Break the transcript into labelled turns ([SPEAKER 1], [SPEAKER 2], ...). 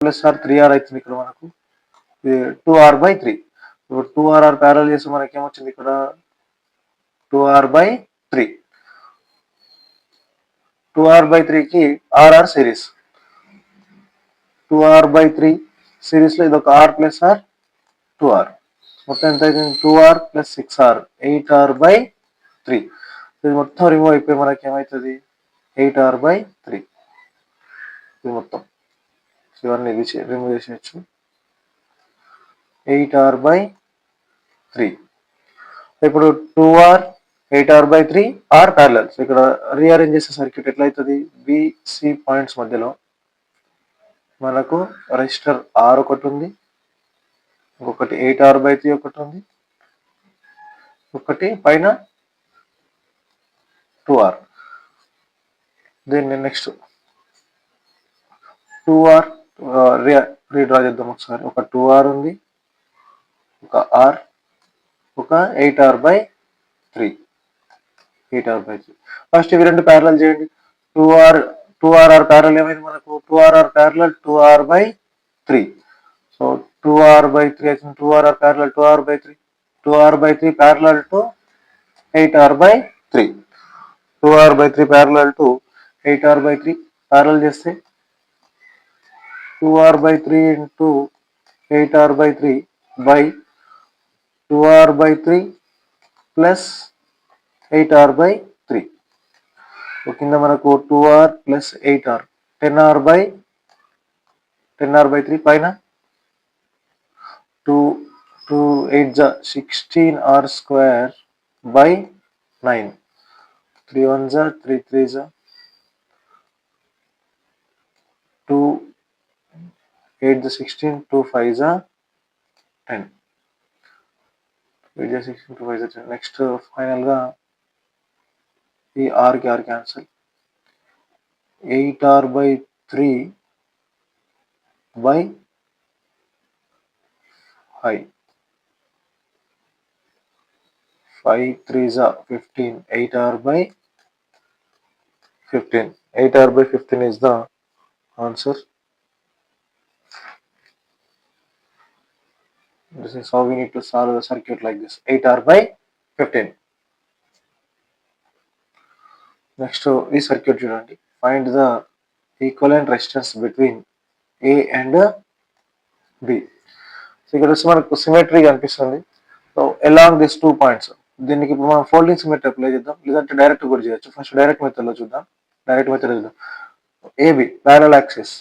[SPEAKER 1] Plus are 3r అవుతుంది ఇక్కడ మనకు 2r/3. ఇప్పుడు 2r ప్యారల్ చేస్తే మనకి ఏమొచ్చింది ఇక్కడ 2r/3. 2r/3కి RR series 2r/3 series లో ఇది ఒక r ప్లస్ ఆర్ 2r మొత్తం ఎంత అవుతుంది 2r ప్లస్ 6r 8r/3. ఇది మొత్తం రిమూవ్ అయిపోయి మనకి ఏమవుతుంది 8r/3. ఇది మొత్తం ఇవన్నీ రిమూవ్ చేసేయచ్చు 8r/3. ఇప్పుడు 2r 8r/3 ఆర్ ప్యారలల్. ఇక్కడ రీఅరేంజ్ చేసే సర్క్యూట్ ఎట్లా అవుతుంది బిసి పాయింట్స్ మధ్యలో మనకు రెసిస్టర్ R ఒకటి ఉంది, ఇంకొకటి 8r/3 ఒకటి ఉంది, ఒకటి పైన 2r. దీన్ని నెక్స్ట్ 2r రీడ్రా చేద్దాం ఒకసారి. ఒక 2r ఉంది, ఒక r, ఒక 8r/3. ఫస్ట్ ఇవి రెండు ప్యారలల్ చేయండి. 2r ప్యారల్ ఏమైంది మనకు 2r parallel 2r/3. So 2r/3 అవుతుంది 2r parallel 2r/3. 2r/3 parallel to 8r/3. 2r/3 parallel to 8r/3 parallel చేస్తే 2r/3 into 8r/3 by 2r/3 plus 8r/3. కింద మనకు 2r ప్లస్ 8r 10r/3 పైన 2 8 16r square by 9. 3 1 3 3 2 8 16 2 5 10. 8 16 2 5 10. Next final గా ఈ r కి r cancel 8r/3 by 5 5 3 15 8r/15. 8r/15 is the answer. This is how we need to solve the circuit like this 8r/15. Next ఈ circuit చూడండి. Find the equivalent resistance between A and B. So ఇక్కడ వచ్చి మనకు symmetry కనిపిస్తుంది. So along this 2 points దీనికి ఇప్పుడు మనం folding symmetry apply చేద్దాం, లేదంటే డైరెక్ట్ కూడా చేయొచ్చు. ఫస్ట్ డైరెక్ట్ మెథడ్ లో చూద్దాం. AB parallel axis